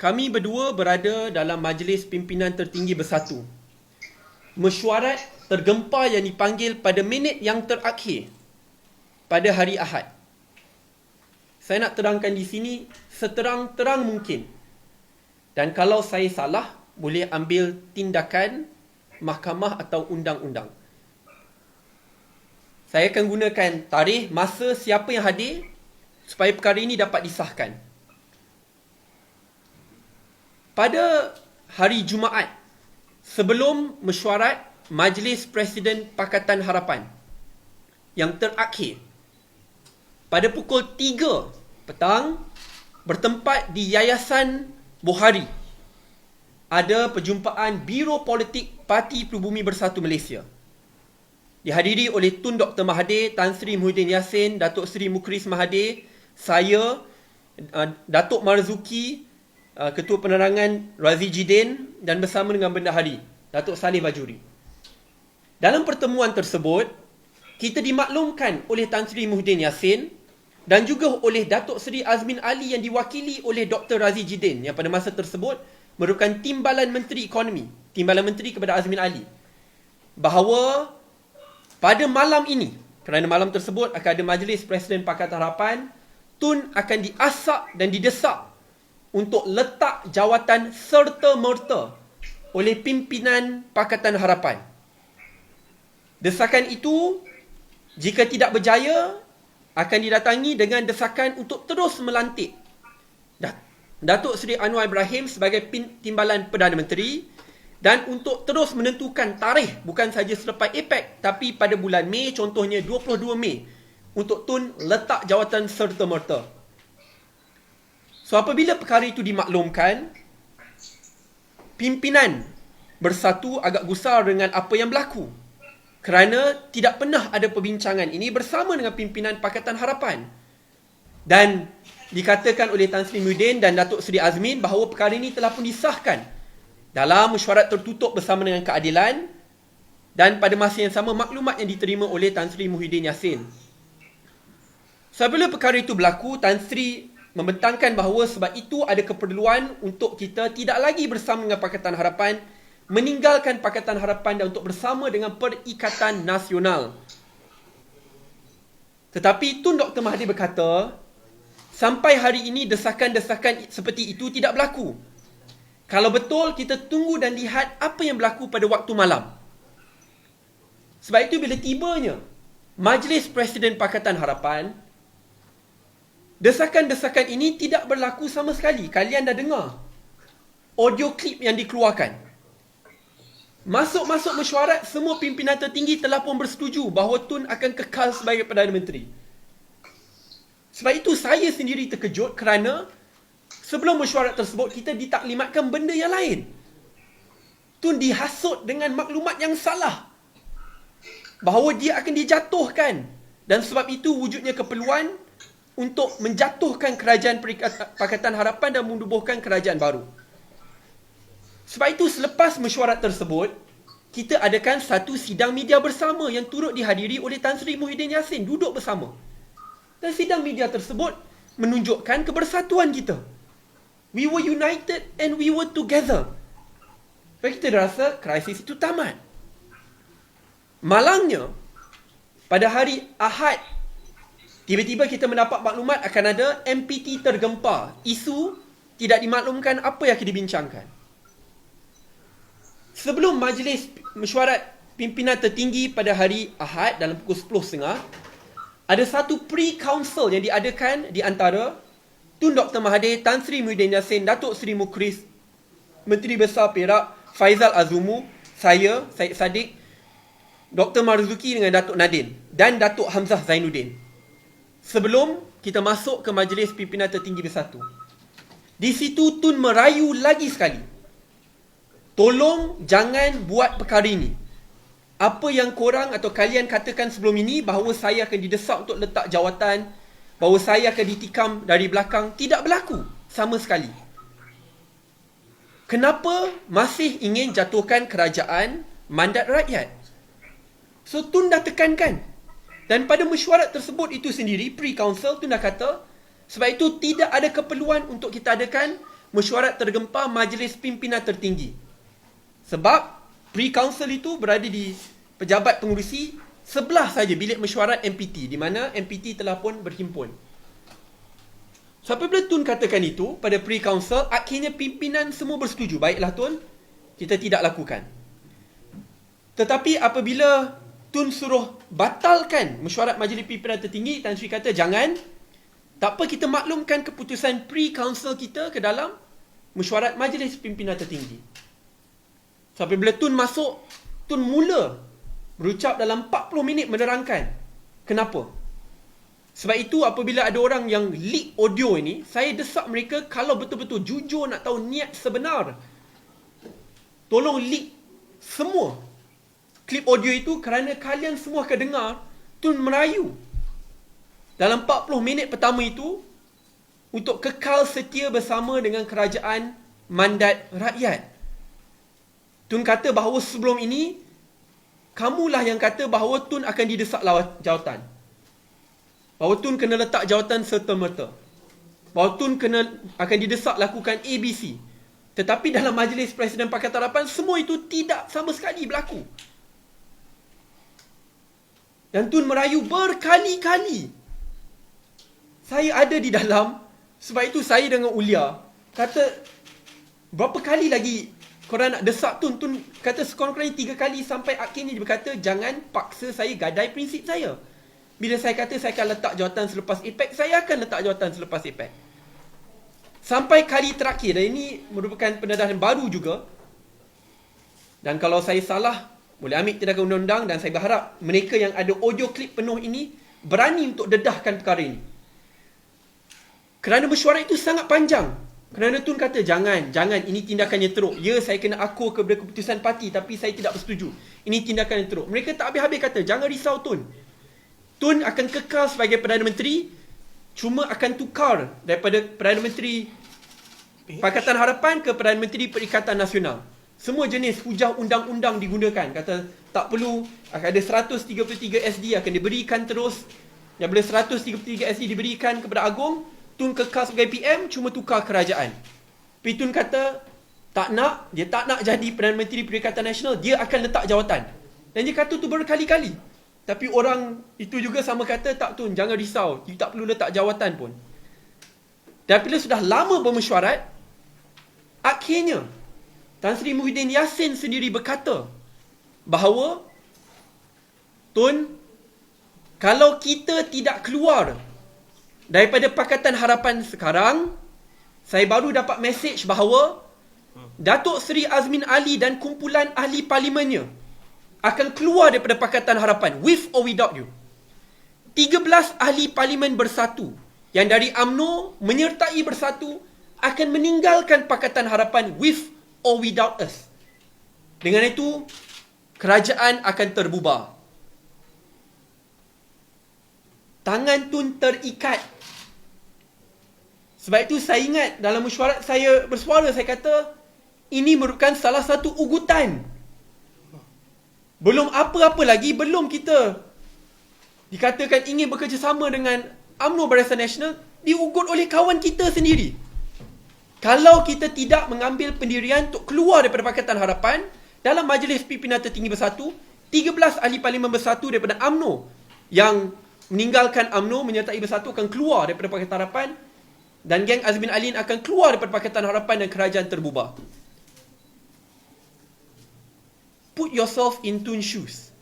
kami berdua berada dalam Majlis Pimpinan Tertinggi Bersatu. Mesyuarat tergempar yang dipanggil pada minit yang terakhir pada hari Ahad. Saya nak terangkan di sini seterang-terang mungkin. Dan kalau saya salah, boleh ambil tindakan mahkamah atau undang-undang. Saya akan gunakan tarikh, masa, siapa yang hadir supaya perkara ini dapat disahkan. Pada hari Jumaat, sebelum mesyuarat Majlis Presiden Pakatan Harapan yang terakhir, pada pukul 3 petang, bertempat di Yayasan Bohari, ada perjumpaan Biro Politik Parti Pribumi Bersatu Malaysia. Dihadiri oleh Tun Dr. Mahathir, Tan Sri Muhyiddin Yassin, Datuk Seri Mukhris Mahathir, saya, Datuk Marzuki, Ketua Penerangan Razi Jidin dan bersama dengan Bendahari, Datuk Saleh Bajuri. Dalam pertemuan tersebut, kita dimaklumkan oleh Tan Sri Muhyiddin Yassin dan juga oleh Datuk Seri Azmin Ali yang diwakili oleh Dr. Razi Jidin yang pada masa tersebut merupakan Timbalan Menteri Ekonomi, Timbalan Menteri kepada Azmin Ali, bahawa pada malam ini, kerana malam tersebut akan ada Majlis Presiden Pakatan Harapan, Tun akan diasak dan didesak untuk letak jawatan serta-merta oleh pimpinan Pakatan Harapan. Desakan itu, jika tidak berjaya, akan didatangi dengan desakan untuk terus melantik Datuk Seri Anwar Ibrahim sebagai Timbalan Perdana Menteri dan untuk terus menentukan tarikh bukan saja selepas APEC tapi pada bulan Mei, contohnya 22 Mei, untuk Tun letak jawatan serta-merta. So apabila perkara itu dimaklumkan, pimpinan bersatu agak gusar dengan apa yang berlaku kerana tidak pernah ada perbincangan ini bersama dengan pimpinan Pakatan Harapan. Dan dikatakan oleh Tan Sri Muhyiddin dan Datuk Seri Azmin bahawa perkara ini telah pun disahkan dalam mesyuarat tertutup bersama dengan keadilan dan pada masa yang sama maklumat yang diterima oleh Tan Sri Muhyiddin Yassin. Sebelum perkara itu berlaku, Tan Sri membentangkan bahawa sebab itu ada keperluan untuk kita tidak lagi bersama dengan Pakatan Harapan, meninggalkan Pakatan Harapan dan untuk bersama dengan Perikatan Nasional. Tetapi Tun Dr. Mahathir berkata, sampai hari ini desakan-desakan seperti itu tidak berlaku. Kalau betul, kita tunggu dan lihat apa yang berlaku pada waktu malam. Sebab itu bila tibanya Majlis Presiden Pakatan Harapan, desakan-desakan ini tidak berlaku sama sekali. Kalian dah dengar audio klip yang dikeluarkan. Masuk-masuk mesyuarat, semua pimpinan tertinggi telah pun bersetuju bahawa Tun akan kekal sebagai Perdana Menteri. Sebab itu saya sendiri terkejut kerana sebelum mesyuarat tersebut kita ditaklimatkan benda yang lain. Tun dihasut dengan maklumat yang salah bahawa dia akan dijatuhkan dan sebab itu wujudnya keperluan untuk menjatuhkan kerajaan Pakatan Harapan dan menubuhkan kerajaan baru. Sebab itu selepas mesyuarat tersebut, kita adakan satu sidang media bersama yang turut dihadiri oleh Tan Sri Muhyiddin Yassin, duduk bersama. Dan sidang media tersebut menunjukkan kebersatuan kita. We were united and we were together. Sebab kita rasa krisis itu tamat. Malangnya, pada hari Ahad, tiba-tiba kita mendapat maklumat akan ada MPT tergempar. Isu tidak dimaklumkan apa yang akan dibincangkan. Sebelum majlis mesyuarat pimpinan tertinggi pada hari Ahad dalam pukul 10.30, ada satu pre-council yang diadakan di antara Tun Dr. Mahathir, Tan Sri Muhyiddin Yassin, Datuk Seri Mukhris, Menteri Besar Perak, Faizal Azumu, saya, Syed Saddiq, Dr. Marzuki dengan Datuk Nadin dan Datuk Hamzah Zainuddin. Sebelum kita masuk ke Majlis Pimpinan Tertinggi Bersatu. Di situ Tun merayu lagi sekali. Tolong jangan buat perkara ini. Apa yang korang atau kalian katakan sebelum ini bahawa saya akan didesak untuk letak jawatan, bahawa saya akan ditikam dari belakang, tidak berlaku sama sekali. Kenapa masih ingin jatuhkan kerajaan mandat rakyat? So Tun dah tekankan. Dan pada mesyuarat tersebut itu sendiri, pre-council, Tun dah kata, sebab itu tidak ada keperluan untuk kita adakan mesyuarat tergempar Majlis Pimpinan Tertinggi. Sebab pre-council itu berada di pejabat pengurusi sebelah saja bilik mesyuarat MPT, di mana MPT telah pun berhimpun. So, apabila Tun katakan itu pada pre-council, akhirnya pimpinan semua bersetuju. Baiklah Tun, kita tidak lakukan. Tetapi apabila Tun suruh batalkan mesyuarat Majlis Pimpinan Tertinggi, Tan Sri kata jangan. Tak apa, kita maklumkan keputusan pre-council kita ke dalam mesyuarat Majlis Pimpinan Tertinggi. So, apabila Tun masuk, Tun mula berucap dalam 40 minit menerangkan kenapa. Sebab itu apabila ada orang yang leak audio ini, saya desak mereka kalau betul-betul jujur nak tahu niat sebenar, tolong leak semua klip audio itu, kerana kalian semua akan dengar Tun merayu dalam 40 minit pertama itu untuk kekal setia bersama dengan kerajaan mandat rakyat. Tun kata bahawa sebelum ini, kamulah yang kata bahawa Tun akan didesak jawatan. Bahawa Tun kena letak jawatan serta-merta. Bahawa Tun akan didesak lakukan ABC. Tetapi dalam Majlis Presiden Pakatan Harapan, semua itu tidak sama sekali berlaku. Dan Tun merayu berkali-kali. Saya ada di dalam, sebab itu saya dengan Ulia kata, berapa kali lagi korang nak desak Tun? Tun kata sekurang-kurangnya 3 kali, sampai akhirnya dia berkata, jangan paksa saya gadai prinsip saya. Bila saya kata saya akan letak jawatan selepas IPEC, saya akan letak jawatan selepas IPEC. Sampai kali terakhir, dan ini merupakan pendedahan baru juga, dan kalau saya salah, boleh ambil tindakan undang-undang, dan saya berharap mereka yang ada audio klip penuh ini berani untuk dedahkan perkara ini. Kerana mesyuarat itu sangat panjang. Kerana Tun kata, jangan, ini tindakan yang teruk. Ya, saya kena akur kepada keputusan parti, tapi saya tidak bersetuju. Ini tindakan yang teruk. Mereka tak habis-habis kata, jangan risau Tun. Tun akan kekal sebagai Perdana Menteri, cuma akan tukar daripada Perdana Menteri Pakatan Harapan ke Perdana Menteri Perikatan Nasional. Semua jenis hujah undang-undang digunakan. Kata tak perlu, akan ada 133 SD akan diberikan terus. Dan bila 133 SD diberikan kepada Agong, Tun kekal sebagai PM, cuma tukar kerajaan. Tapi Tun kata dia tak nak jadi Perdana Menteri Perikatan Nasional, dia akan letak jawatan. Dan dia kata tu berkali-kali. Tapi orang itu juga sama kata, tak Tun, jangan risau, you tak perlu letak jawatan pun. Dan bila sudah lama bermesyuarat, akhirnya Tan Sri Muhyiddin Yassin sendiri berkata bahawa, Tun, kalau kita tidak keluar daripada Pakatan Harapan sekarang, saya baru dapat mesej bahawa Datuk Seri Azmin Ali dan kumpulan ahli parlimennya akan keluar daripada Pakatan Harapan, with or without you. 13 ahli parlimen bersatu, yang dari UMNO menyertai bersatu, akan meninggalkan Pakatan Harapan with or without us. Dengan itu, kerajaan akan terbubar. Tangan Tun terikat. Sebab itu saya ingat dalam mesyuarat saya bersuara, saya kata, ini merupakan salah satu ugutan. Belum apa-apa lagi, belum kita dikatakan ingin bekerjasama dengan UMNO Barisan Nasional, diugut oleh kawan kita sendiri. Kalau kita tidak mengambil pendirian untuk keluar daripada Pakatan Harapan, dalam Majlis Pimpinan Tertinggi Bersatu, 13 ahli parlimen bersatu daripada UMNO yang meninggalkan UMNO menyertai bersatu akan keluar daripada Pakatan Harapan, dan geng Azmin Alin akan keluar daripada Pakatan Harapan dan kerajaan terbubar. Put yourself in Tun's shoes.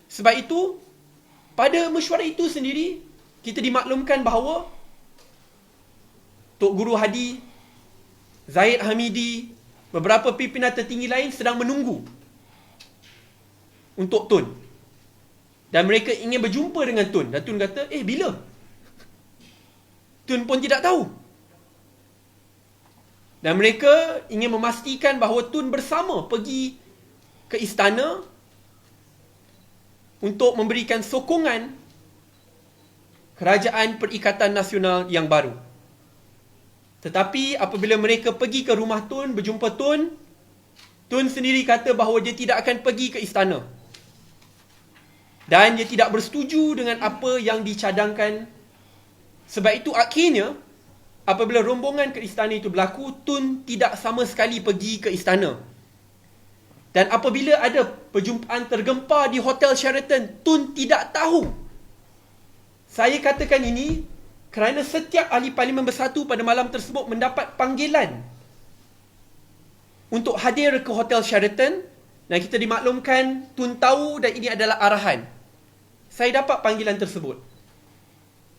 Sebab itu, pada mesyuarat itu sendiri, kita dimaklumkan bahawa Tok Guru Hadi, Zahid Hamidi, beberapa pimpinan tertinggi lain sedang menunggu untuk Tun. Dan mereka ingin berjumpa dengan Tun. Dan Tun kata, bila? Tun pun tidak tahu. Dan mereka ingin memastikan bahawa Tun bersama pergi ke istana untuk memberikan sokongan Kerajaan Perikatan Nasional yang baru. Tetapi apabila mereka pergi ke rumah Tun, berjumpa Tun, Tun sendiri kata bahawa dia tidak akan pergi ke istana. Dan dia tidak bersetuju dengan apa yang dicadangkan. Sebab itu akhirnya, apabila rombongan ke istana itu berlaku, Tun tidak sama sekali pergi ke istana. Dan apabila ada perjumpaan tergempar di Hotel Sheraton, Tun tidak tahu. Saya katakan ini kerana setiap ahli Parlimen Bersatu pada malam tersebut mendapat panggilan untuk hadir ke Hotel Sheraton, dan kita dimaklumkan Tun tahu dan ini adalah arahan. Saya dapat panggilan tersebut.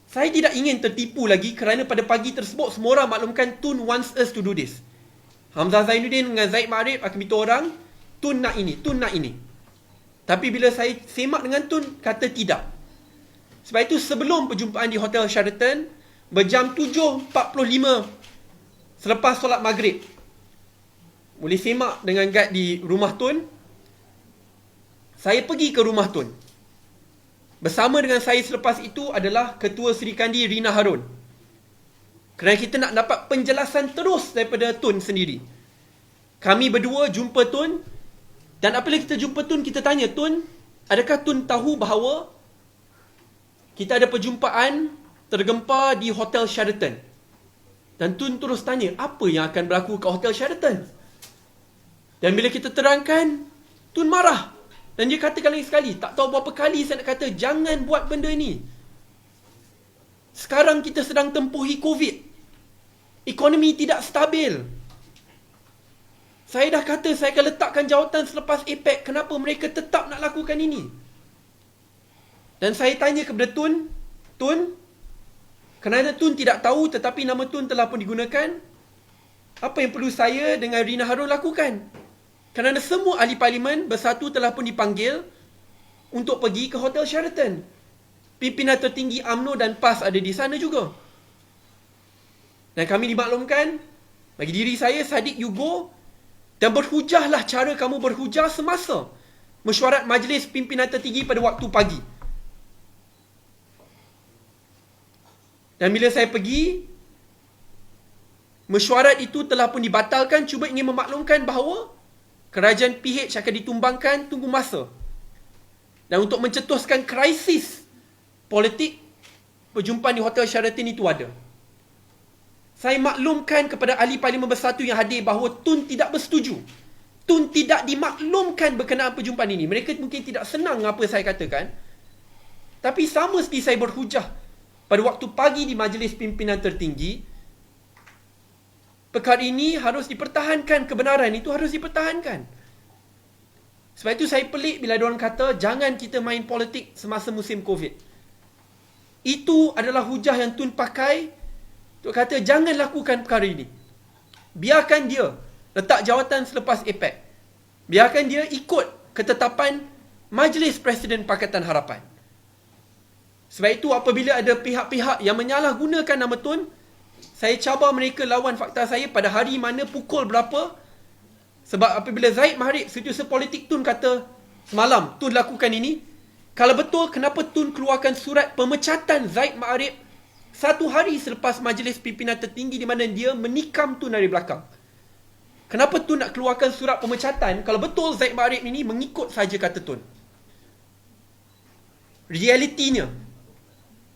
Saya tidak ingin tertipu lagi kerana pada pagi tersebut semua orang maklumkan Tun wants us to do this. Hamzah Zainuddin dengan Zaid Ma'arif akan beritahu orang, Tun nak ini, Tun nak ini. Tapi bila saya semak dengan Tun, kata tidak. Sebab itu sebelum perjumpaan di Hotel Sheraton, berjam 7.45 selepas solat maghrib, boleh semak dengan guide di rumah Tun, saya pergi ke rumah Tun. Bersama dengan saya selepas itu adalah Ketua Seri Kandi Rina Harun. Kerana kita nak dapat penjelasan terus daripada Tun sendiri. Kami berdua jumpa Tun, dan apabila kita jumpa Tun, kita tanya, Tun, adakah Tun tahu bahawa kita ada perjumpaan tergempar di Hotel Sheraton? Dan Tun terus tanya, apa yang akan berlaku ke Hotel Sheraton? Dan bila kita terangkan, Tun marah. Dan dia katakan lagi sekali, tak tahu berapa kali saya nak kata, jangan buat benda ni. Sekarang kita sedang tempuhi COVID. Ekonomi tidak stabil. Saya dah kata saya akan letakkan jawatan selepas APEC. Kenapa mereka tetap nak lakukan ini? Dan saya tanya kepada Tun, Tun, kerana Tun tidak tahu tetapi nama Tun telah pun digunakan, apa yang perlu saya dengan Rina Harun lakukan? Kerana semua ahli Parlimen Bersatu telah pun dipanggil untuk pergi ke Hotel Sheraton. Pimpinan tertinggi UMNO dan PAS ada di sana juga. Dan kami dimaklumkan, bagi diri saya, Sadiq, you go dan berhujahlah cara kamu berhujah semasa mesyuarat majlis pimpinan tertinggi pada waktu pagi. Dan bila saya pergi, mesyuarat itu telah pun dibatalkan, cuba ingin memaklumkan bahawa kerajaan PH akan ditumbangkan, tunggu masa. Dan untuk mencetuskan krisis politik, perjumpaan di Hotel Sheraton itu ada. Saya maklumkan kepada ahli Parlimen Bersatu yang hadir bahawa Tun tidak bersetuju. Tun tidak dimaklumkan berkenaan perjumpaan ini. Mereka mungkin tidak senang apa saya katakan. Tapi sama seperti saya berhujah pada waktu pagi di majlis pimpinan tertinggi, perkara ini harus dipertahankan, kebenaran itu harus dipertahankan. Sebab itu saya pelik bila diorang kata, jangan kita main politik semasa musim COVID. Itu adalah hujah yang Tun pakai untuk kata, jangan lakukan perkara ini. Biarkan dia letak jawatan selepas APEC. Biarkan dia ikut ketetapan Majlis Presiden Pakatan Harapan. Sebab itu apabila ada pihak-pihak yang menyalahgunakan nama Tun, saya cabar mereka lawan fakta saya pada hari mana, pukul berapa. Sebab apabila Zaid Ma'arif, setiausaha politik Tun kata, semalam Tun lakukan ini, kalau betul, kenapa Tun keluarkan surat pemecatan Zaid Ma'arif 1 hari selepas majlis pimpinan tertinggi di mana dia menikam Tun dari belakang? Kenapa Tun nak keluarkan surat pemecatan kalau betul Zaid Ma'arif ini mengikut saja kata Tun? Realitinya,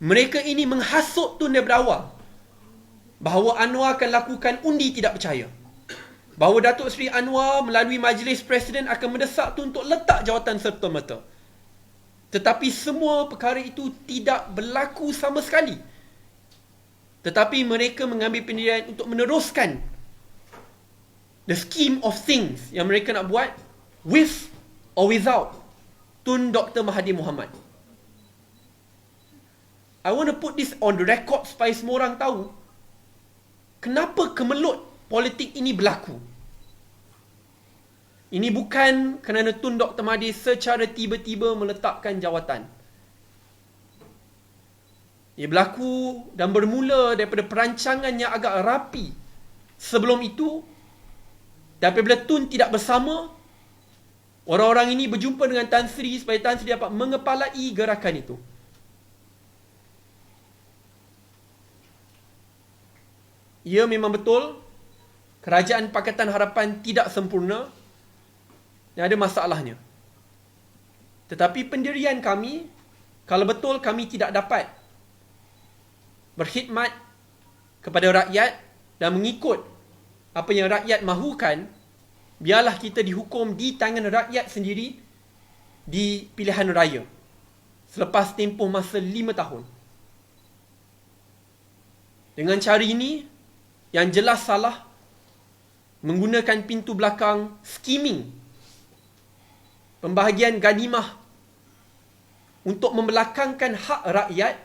mereka ini menghasut Tun daripada awal bahawa Anwar akan lakukan undi tidak percaya. Bahawa Datuk Seri Anwar melalui Majlis Presiden akan mendesak Tun untuk letak jawatan serta-merta. Tetapi semua perkara itu tidak berlaku sama sekali. Tetapi mereka mengambil pendirian untuk meneruskan the scheme of things yang mereka nak buat with or without Tun Dr. Mahathir Mohamad. I want to put this on the record supaya semua orang tahu kenapa kemelut politik ini berlaku. Ini bukan kerana Tun Dr. Mahathir secara tiba-tiba meletakkan jawatan. Ia berlaku dan bermula daripada perancangan yang agak rapi sebelum itu. Dan apabila Tun tidak bersama, orang-orang ini berjumpa dengan Tan Sri supaya Tan Sri dapat mengepalai gerakan itu. Ya, memang betul kerajaan Pakatan Harapan tidak sempurna dan ada masalahnya. Tetapi pendirian kami, kalau betul kami tidak dapat berkhidmat kepada rakyat dan mengikut apa yang rakyat mahukan, biarlah kita dihukum di tangan rakyat sendiri di pilihan raya selepas tempoh masa 5 tahun. Dengan cara ini, yang jelas salah, menggunakan pintu belakang, skimming, pembahagian ganimah untuk membelakangkan hak rakyat,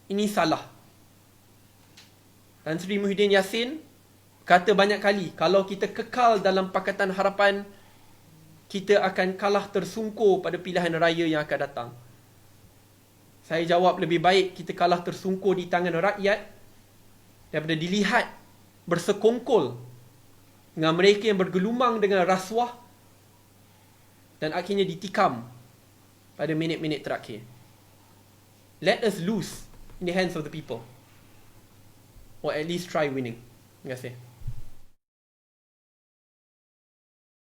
ini salah. Tan Sri Muhyiddin Yassin kata banyak kali, kalau kita kekal dalam Pakatan Harapan, kita akan kalah tersungkur pada pilihan raya yang akan datang. Saya jawab, lebih baik kita kalah tersungkur di tangan rakyat daripada dilihat bersekongkol dengan mereka yang bergelumang dengan rasuah dan akhirnya ditikam pada minit-minit terakhir. Let us lose in the hands of the people, or at least try winning. Terima kasih.